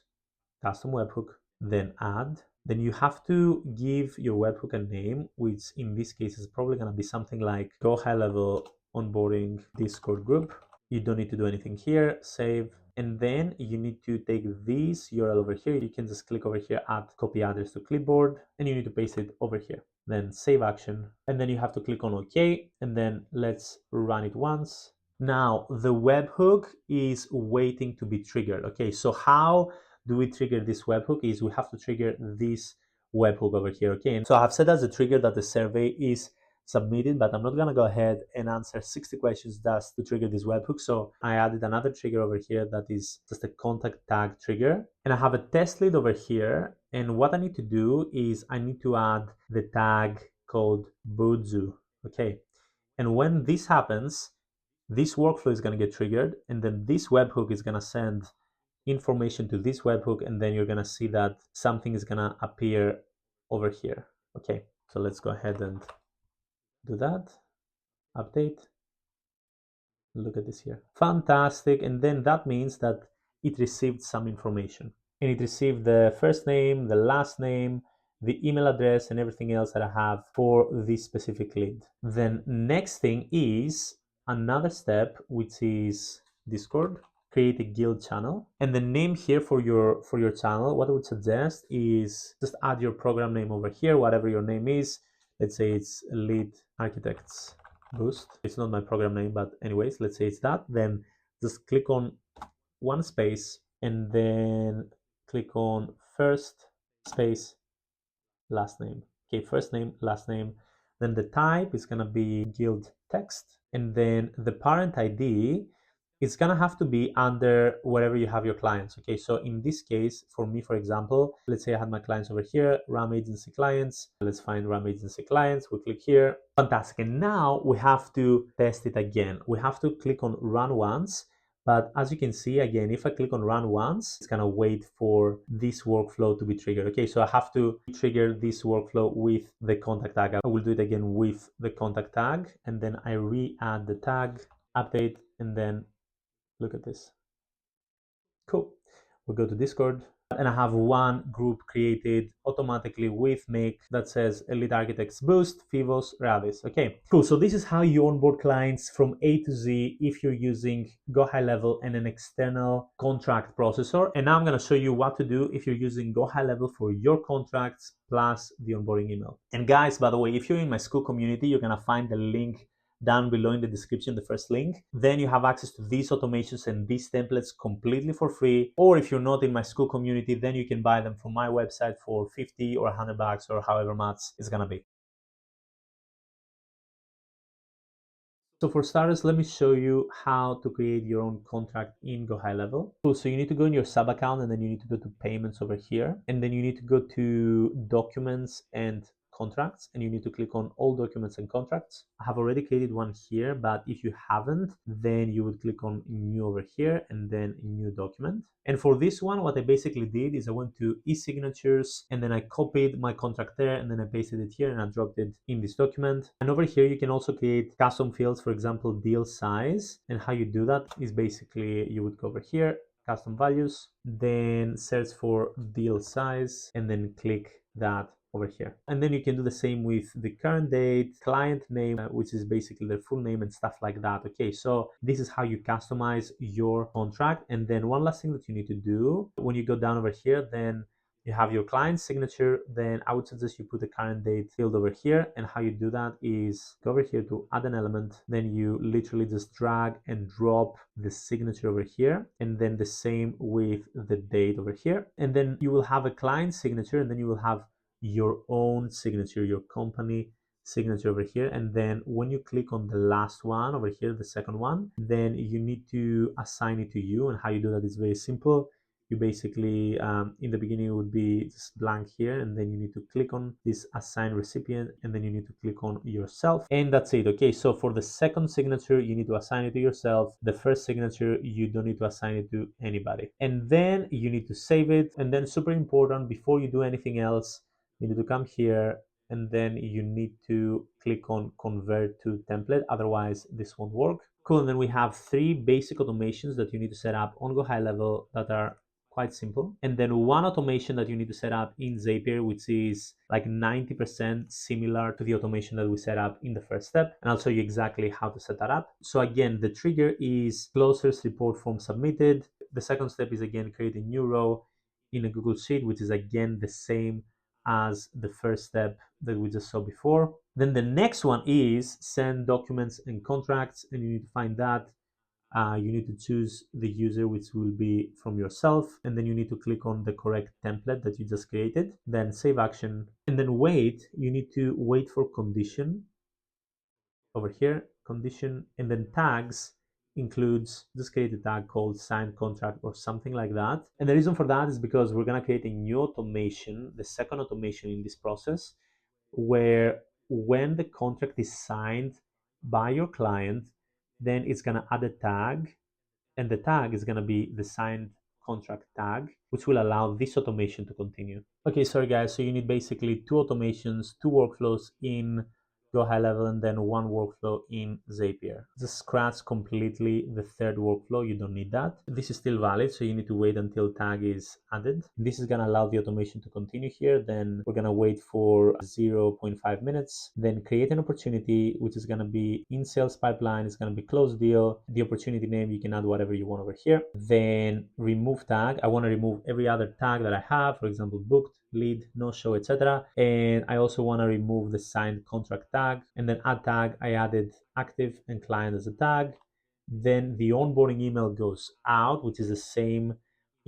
custom webhook, then add. Then you have to give your webhook a name, which in this case is probably going to be something like GoHighLevel onboarding Discord group. You don't need to do anything here, save. And then you need to take this URL over here. You can just click over here, add copy address to clipboard, and you need to paste it over here. Then save action. And then you have to click on OK, and then let's run it once. Now the webhook is waiting to be triggered. Okay, so how do we trigger this webhook? Is we have to trigger this webhook over here. Okay, and so I've set as a trigger that the survey is submitted, but I'm not gonna go ahead and answer 60 questions just to trigger this webhook. So I added another trigger over here that is just a contact tag trigger, and I have a test lead over here. And what I need to do is I need to add the tag called Budzu. Okay, and when this happens, this workflow is going to get triggered, and then this webhook is going to send information to this webhook, and then you're going to see that something is going to appear over here. Okay, so let's go ahead and do that. Update. Look at this here. Fantastic. And then that means that it received some information, and it received the first name, the last name, the email address, and everything else that I have for this specific lead. Then next thing is another step, which is Discord. Create a guild channel, and the name here for your channel, what I would suggest is just add your program name over here, whatever your name is. Let's say it's Lead Architects Boost. It's not my program name, but anyways, let's say it's that. Then just click on one space and then click on first space last name. Okay, first name, last name. Then the type is going to be guild text. And then the parent ID is going to have to be under wherever you have your clients. Okay, so in this case, for me, for example, let's say I had my clients over here, RAM agency clients. Let's find RAM agency clients. We click here. Fantastic. And now we have to test it again. We have to click on run once. But as you can see, again, if I click on run once, it's gonna wait for this workflow to be triggered. Okay, so I have to trigger this workflow with the contact tag. I will do it again with the contact tag, and then I re-add the tag, update, and then look at this. Cool. We'll go to Discord, and I have one group created automatically with Make that says Elite Architects Boost, Fivos, Radis. Okay, cool. So this is how you onboard clients from A to Z if you're using GoHighLevel and an external contract processor. And now I'm going to show you what to do if you're using GoHighLevel for your contracts plus the onboarding email. And guys, by the way, if you're in my school community, you're going to find the link down below in the description, the first link. Then you have access to these automations and these templates completely for free. Or if you're not in my school community, then you can buy them from my website for 50 or $100 or however much it's gonna be. So for starters, let me show you how to create your own contract in GoHighLevel. Cool. So you need to go in your sub account, and then you need to go to payments over here. And then you need to go to documents and contracts, and you need to click on all documents and contracts. I have already created one here, but if you haven't, then you would click on new over here and then new document. And for this one, what I basically did is I went to e-signatures, and then I copied my contract there, and then I pasted it here and I dropped it in this document. And over here, you can also create custom fields, for example, deal size. And how you do that is basically you would go over here, custom values, then search for deal size, and then click that over here. And then you can do the same with the current date, client name, which is basically their full name and stuff like that. Okay, so this is how you customize your contract. And then one last thing that you need to do when you go down over here, then you have your client signature. Then I would suggest you put the current date field over here. And how you do that is go over here to add an element. Then you literally just drag and drop the signature over here. And then the same with the date over here. And then you will have a client signature, and then you will have your own signature, your company signature over here. And then when you click on the last one over here, the second one, then you need to assign it to you. And how you do that is very simple. You basically in the beginning it would be just blank here, and then you need to click on this assign recipient, and then you need to click on yourself, and that's it. Okay, so for the second signature you need to assign it to yourself. The first signature you don't need to assign it to anybody, and then you need to save it. And then super important, before you do anything else, you need to come here, and then you need to click on convert to template, otherwise this won't work. Cool. And then we have 3 basic automations that you need to set up on GoHighLevel that are quite simple, and then one automation that you need to set up in Zapier, which is like 90% similar to the automation that we set up in the first step, and I'll show you exactly how to set that up. So again, the trigger is closers report form submitted. The second step is again create a new row in a Google Sheet, which is again the same as the first step that we just saw before. Then the next one is send documents and contracts, and you need to find that. You need to choose the user, which will be from yourself, and then you need to click on the correct template that you just created, then save action, and then wait. You need to wait for condition over here, condition, and then tags includes, just create a tag called signed contract or something like that. And the reason for that is because we're going to create a new automation, the second automation in this process, where when the contract is signed by your client, then it's going to add a tag, and the tag is going to be the signed contract tag, which will allow this automation to continue. Okay, sorry guys, so you need basically 2 automations, 2 workflows in GoHighLevel, and then 1 workflow in Zapier. Just scratch completely the third workflow. You don't need that. This is still valid, so you need to wait until tag is added. This is going to allow the automation to continue here. Then we're going to wait for 0.5 minutes, then create an opportunity, which is going to be in sales pipeline. It's going to be closed deal. The opportunity name, you can add whatever you want over here. Then remove tag. I want to remove every other tag that I have, for example, booked, lead, no show, etc. And I also want to remove the signed contract tag, and then add tag. I added active and client as a tag. Then the onboarding email goes out, which is the same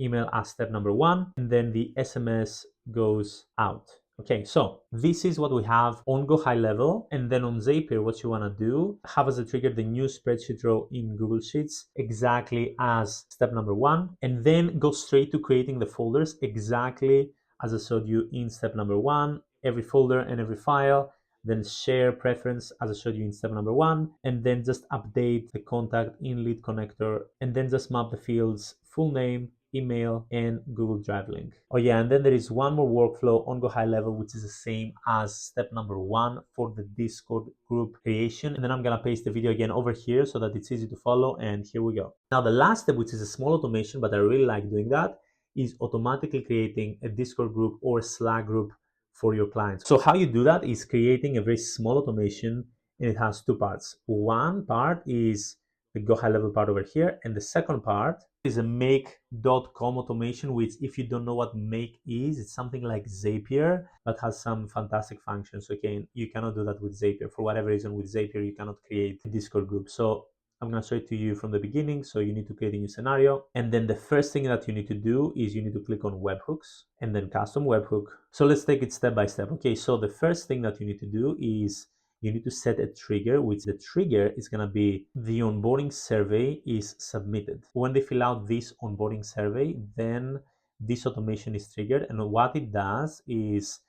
email as step number 1, and then the SMS goes out. Okay, so this is what we have on GoHighLevel, and then on Zapier, what you want to do, have as a trigger the new spreadsheet row in Google Sheets, exactly as step number 1, and then go straight to creating the folders exactly as I showed you in step number 1, every folder and every file, then share preference as I showed you in step number 1, and then just update the contact in lead connector, and then just map the fields full name, email, and Google Drive link. Oh yeah, and then there is one more workflow on GoHighLevel, which is the same as step number 1 for the Discord group creation. And then I'm gonna paste the video again over here so that it's easy to follow, and here we go. Now the last step, which is a small automation, but I really like doing that, is automatically creating a Discord group or Slack group for your clients. So how you do that is creating a very small automation, and it has 2 parts. One part is the GoHighLevel part over here, and the second part is a make.com automation, which, if you don't know what make is, it's something like Zapier but has some fantastic functions. Okay, you cannot do that with Zapier. For whatever reason, with Zapier you cannot create a Discord group. So I'm going to show it to you from the beginning. So you need to create a new scenario, and then the first thing that you need to do is you need to click on webhooks and then custom webhook. So let's take it step by step. Okay, so the first thing that you need to do is you need to set a trigger, which the trigger is going to be the onboarding survey is submitted. When they fill out this onboarding survey, then this automation is triggered. And what it does is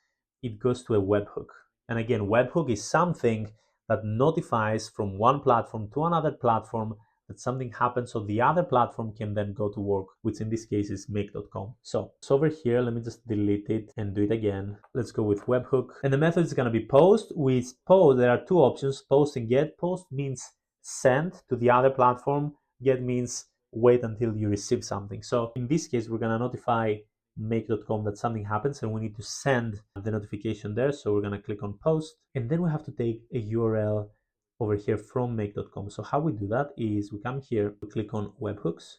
it goes to a webhook. And again, webhook is something that notifies from one platform to another platform that something happens, so the other platform can then go to work, which in this case is make.com. So over here, let me just delete it and do it again. Let's go with webhook. And the method is going to be post. With post, there are 2 options, post and get. Post means send to the other platform. Get means wait until you receive something. So in this case, we're going to notify make.com that something happens, and we need to send the notification there. So we're going to click on post, and then we have to take a URL over here from make.com. So how we do that is we come here, we click on webhooks,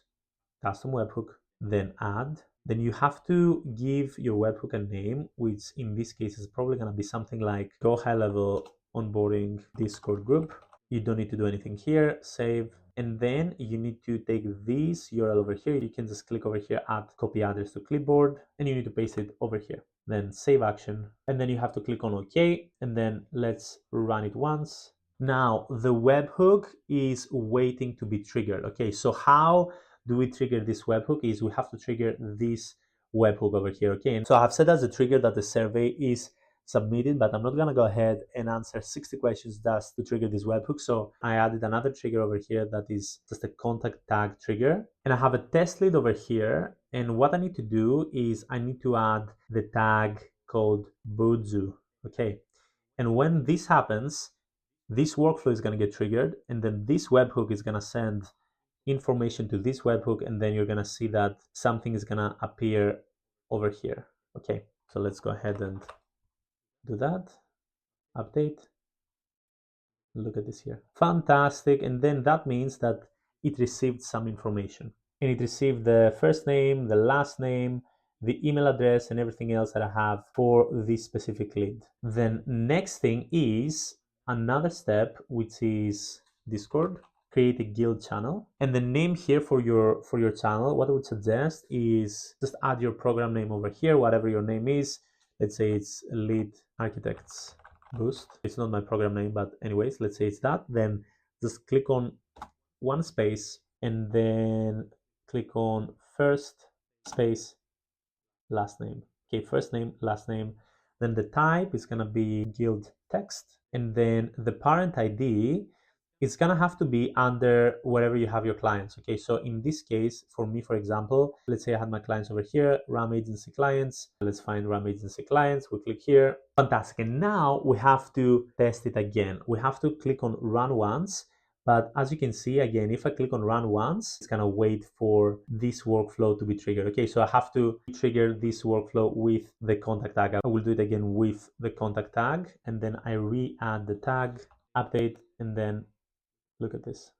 custom webhook, then add. Then you have to give your webhook a name, which in this case is probably going to be something like GoHighLevel onboarding Discord group. You don't need to do anything here, save. And then you need to take this URL over here. You can just click over here, add copy address to clipboard, and you need to paste it over here. Then save action. And then you have to click on OK, and then let's run it once. Now the webhook is waiting to be triggered. Okay, so how do we trigger this webhook? Is we have to trigger this webhook over here. Okay, and so I have set as a trigger that the survey is submitted, but I'm not gonna go ahead and answer 60 questions just to trigger this webhook. So I added another trigger over here that is just a contact tag trigger, and I have a test lead over here. And what I need to do is I need to add the tag called Budzu. Okay, and when this happens, this workflow is going to get triggered, and then this webhook is going to send information to this webhook, and then you're going to see that something is going to appear over here. Okay, so let's go ahead and do that. Update. Look at this here. Fantastic. And then that means that it received some information, and it received the first name, the last name, the email address, and everything else that I have for this specific lead. Then next thing is another step, which is Discord. Create a guild channel, and the name here for your channel, what I would suggest is just add your program name over here, whatever your name is. Let's say it's Lead Architects Boost. It's not my program name, but anyways, let's say it's that. Then just click on one space, and then click on first space last name. Okay, first name, last name. Then the type is gonna be guild text, and then the parent ID is gonna have to be under wherever you have your clients. Okay, so in this case, for me, for example, let's say I had my clients over here, RAM agency clients. Let's find RAM agency clients. We click here. Fantastic. And now we have to test it again. We have to click on run once. But as you can see, again, if I click on run once, it's gonna wait for this workflow to be triggered. Okay, so I have to trigger this workflow with the contact tag. I will do it again with the contact tag, and then I re-add the tag, update, and then look at this.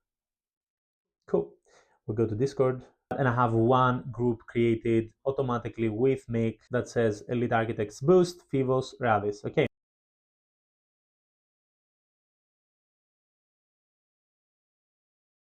Cool. We'll go to Discord, and I have one group created automatically with Make that says Elite Architects Boost, Fivos, Ravis. Okay.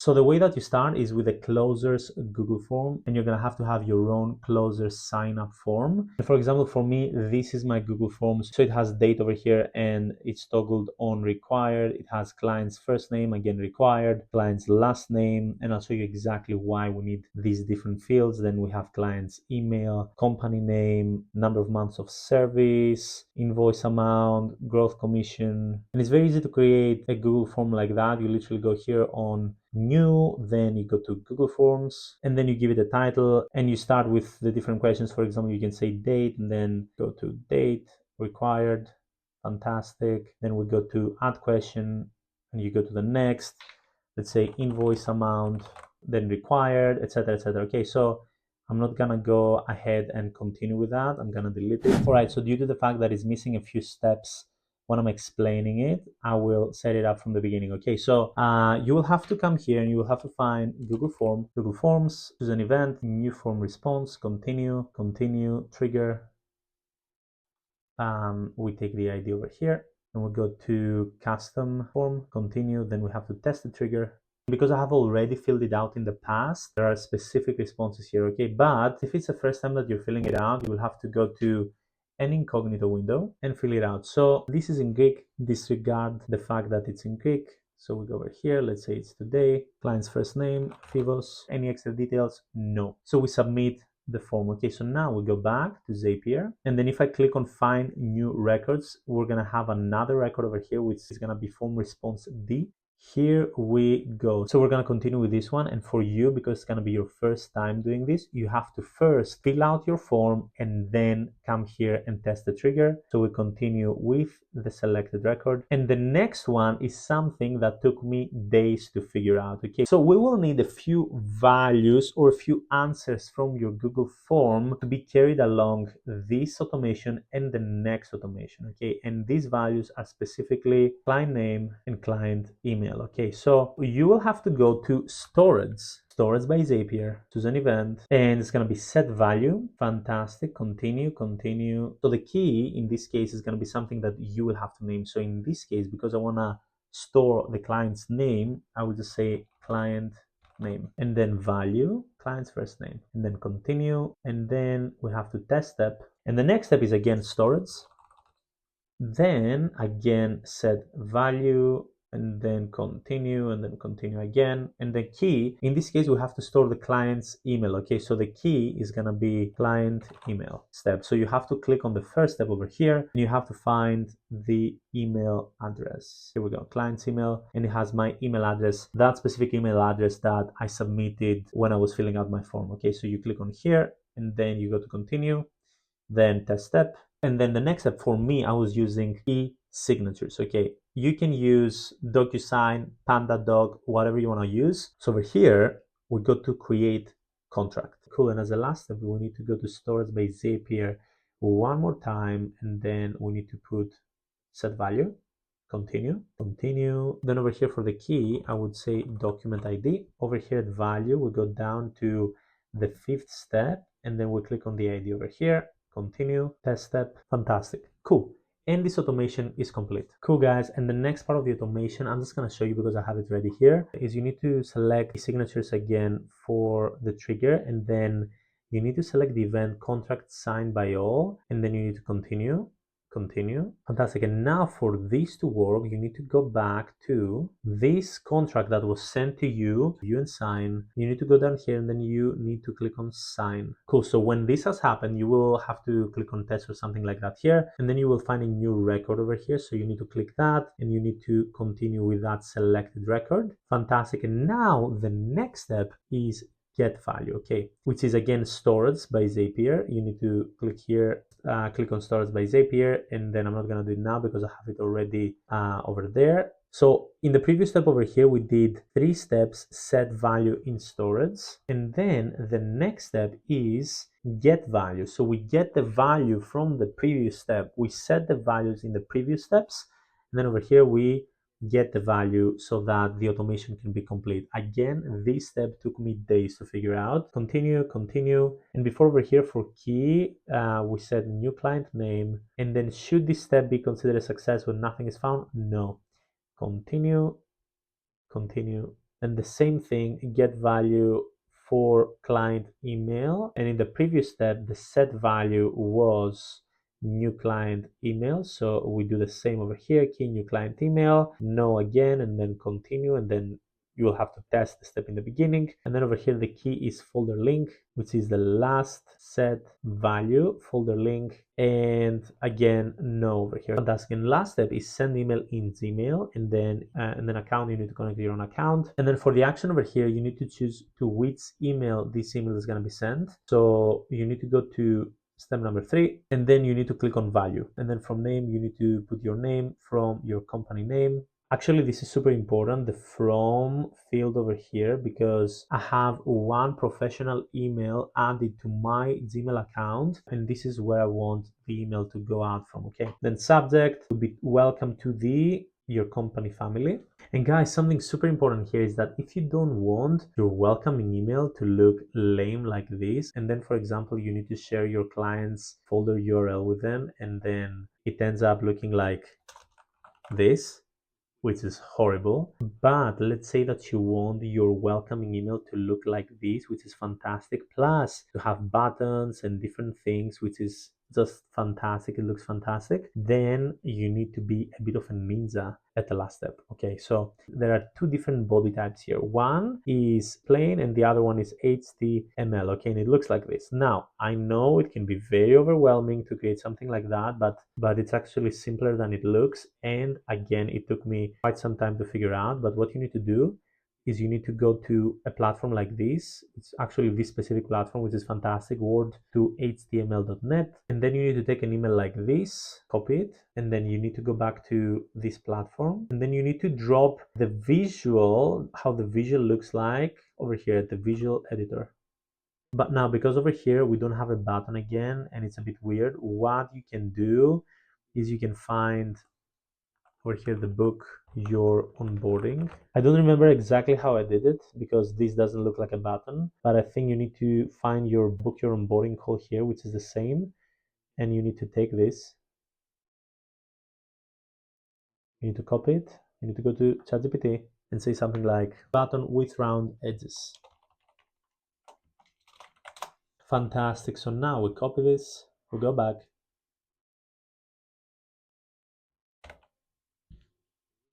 So the way that you start is with a closers Google form, and you're gonna have to have your own closers sign up form. And for example, for me, this is my Google Forms. So it has date over here and it's toggled on required. It has client's first name, again required, client's last name, and I'll show you exactly why we need these different fields. Then we have client's email, company name, number of months of service, invoice amount, growth commission. And it's very easy to create a Google form like that. You literally go here on new, then you go to Google Forms, and then you give it a title, and you start with the different questions. For example, you can say date, and then go to date, required, fantastic. Then we go to add question, and you go to the next, let's say invoice amount, then required, etc., etc. Okay, so I'm not gonna go ahead and continue with that. I'm gonna delete it. All right, so due to the fact that it's missing a few steps when I'm explaining it, I will set it up from the beginning. Okay, so you will have to come here and you will have to find Google Form, Google Forms, choose an event, new form response, continue, trigger. We take the ID over here and we go to custom form, continue, then we have to test the trigger. Because I have already filled it out in the past, there are specific responses here, okay? But if it's the first time that you're filling it out, you will have to go to an incognito window and fill it out. So this is in Greek, disregard the fact that it's in Greek. So we go over here, let's say it's today, client's first name, Phivos, any extra details? No. So we submit the form. Okay, so now we go back to Zapier, and then if I click on find new records, we're gonna have another record over here, which is gonna be form response D. Here we go. So we're going to continue with this one, and for you, because it's going to be your first time doing this, you have to first fill out your form and then come here and test the trigger. So we continue with the selected record, and the next one is something that took me days to figure out. Okay, so we will need a few values or a few answers from your Google form to be carried along this automation and the next automation. Okay, and these values are specifically client name and client email. Okay, so you will have to go to storage by Zapier, choose an event, and it's going to be set value. Fantastic. Continue. So the key in this case is going to be something that you will have to name. So in this case, because I want to store the client's name, I will just say client name, and then value, client's first name, and then continue, and then we have to test step. And the next step is again storage, then again set value, and then continue again. And the key in this case, we have to store the client's email. Okay, so the key is gonna be client email step. So you have to click on the first step over here, and you have to find the email address. Here we go, client's email, and it has my email address, that specific email address that I submitted when I was filling out my form. Okay, so you click on here, and then you go to continue, then test step. And then the next step, for me, I was using e-signatures. Okay, you can use DocuSign, PandaDoc, whatever you want to use. So over here, we go to create contract. Cool, and as a last step, we need to go to storage by Zapier one more time, and then we need to put set value, continue. Then over here for the key, I would say document ID. Over here at value, we go down to the fifth step, and then we click on the ID over here, continue, test step. Fantastic, cool. And this automation is complete. Cool, guys. And the next part of the automation, I'm just going to show you because I have it ready here, is you need to select the signatures again for the trigger, and then you need to select the event contract signed by all, and then you need to continue. Fantastic. And now for this to work, you need to go back to this contract that was sent to you and sign. You need to go down here, and then you need to click on sign. Cool. So when this has happened, you will have to click on test or something like that here, and then you will find a new record over here. So you need to click that, and you need to continue with that selected record. Fantastic. And now the next step is get value, okay, which is again storage by Zapier. You need to click here, click on storage by Zapier, and then I'm not going to do it now because I have it already over there. So in the previous step over here, we did 3 steps, set value in storage, and then the next step is get value. So we get the value from the previous step, we set the values in the previous steps, and then over here we get the value so that the automation can be complete. Again, this step took me days to figure out. Continue. And before over here for key, we said new client name. And then should this step be considered a success when nothing is found? No. Continue. Then the same thing, get value for client email. And in the previous step, the set value was new client email. So we do the same over here, key new client email, no again, and then continue, and then you will have to test the step in the beginning. And then over here, the key is folder link, which is the last set value, folder link, and again, no over here. Fantastic. And last step is send email in Gmail, and then account, you need to connect to your own account. And then for the action over here, you need to choose to which email this email is going to be sent. So you need to go to step number 3, and then you need to click on value. And then from name, you need to put your name from your company name. Actually, this is super important, the from field over here, because I have one professional email added to my Gmail account, and this is where I want the email to go out from, okay? Then subject will be welcome to your company family. And guys, something super important here is that if you don't want your welcoming email to look lame like this, and then for example, you need to share your client's folder URL with them, and then it ends up looking like this, which is horrible. But let's say that you want your welcoming email to look like this, which is fantastic, plus to have buttons and different things, which is just fantastic, it looks fantastic. Then you need to be a bit of a ninja at the last step. Okay, so there are two different body types here. One is plain and the other one is HTML. Okay, and it looks like this. Now I know it can be very overwhelming to create something like that, but it's actually simpler than it looks. And again, it took me quite some time to figure out. But what you need to do is you need to go to a platform like this. It's actually this specific platform, which is fantastic, word to html.net. And then you need to take an email like this, copy it, and then you need to go back to this platform. And then you need to drop the visual, how the visual looks like over here at the visual editor. But now, because over here we don't have a button again, and it's a bit weird, what you can do is you can find over here the book your onboarding. I don't remember exactly how I did it because this doesn't look like a button, but I think you need to find your book your onboarding call here, which is the same, and you need to take this, you need to copy it, you need to go to ChatGPT and say something like button with round edges. Fantastic. So now we copy this, we go back.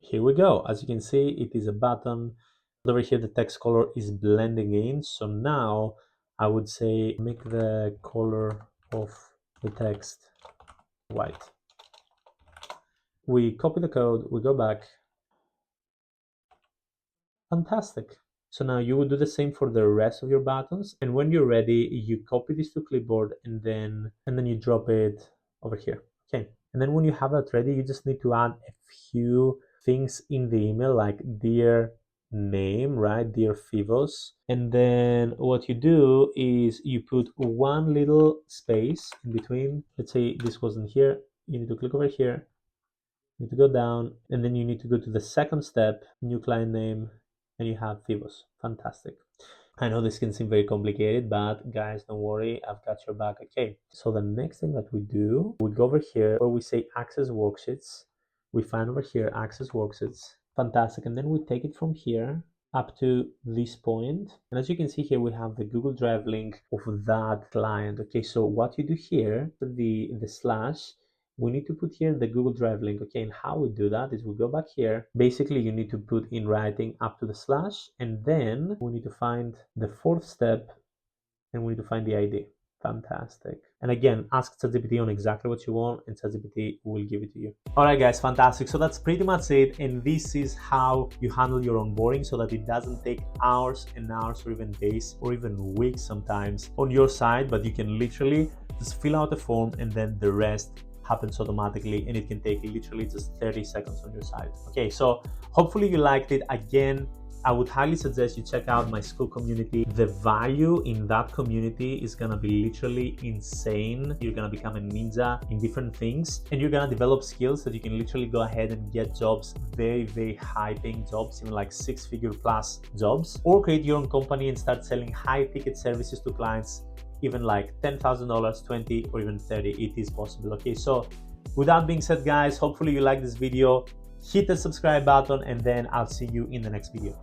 Here we go. As you can see, it is a button. Over here, the text color is blending in. So now I would say make the color of the text white. We copy the code, we go back. Fantastic. So now you would do the same for the rest of your buttons. And when you're ready, you copy this to clipboard and then you drop it over here. Okay. And then when you have that ready, you just need to add a few things in the email, like dear name, right? Dear Fivos. And then what you do is you put one little space in between. Let's say this wasn't here. You need to click over here. You need to go down, and then you need to go to the second step, new client name, and you have Fivos. Fantastic. I know this can seem very complicated, but guys, don't worry, I've got your back. Okay, so the next thing that we do, we go over here where we say access worksheets. We find over here access worksheets. Fantastic. And then we take it from here up to this point. And as you can see here, we have the Google Drive link of that client. Okay, so what you do here, the slash, we need to put here the Google Drive link. Okay, and how we do that is we go back here. Basically, you need to put in writing up to the slash, and then we need to find the fourth step, and we need to find the ID. Fantastic. And again, ask ChatGPT on exactly what you want, and ChatGPT will give it to you. All right, guys, fantastic. So that's pretty much it. And this is how you handle your onboarding so that it doesn't take hours and hours, or even days, or even weeks sometimes on your side, but you can literally just fill out a form and then the rest happens automatically, and it can take literally just 30 seconds on your side. Okay, so hopefully you liked it. Again, I would highly suggest you check out my school community. The value in that community is gonna be literally insane. You're gonna become a ninja in different things, and you're gonna develop skills that you can literally go ahead and get jobs, very, very high paying jobs, even like 6-figure plus jobs, or create your own company and start selling high ticket services to clients, even like $10,000, 20, or even 30. It is possible. Okay, so with that being said, guys, hopefully you like this video. Hit the subscribe button, and then I'll see you in the next video.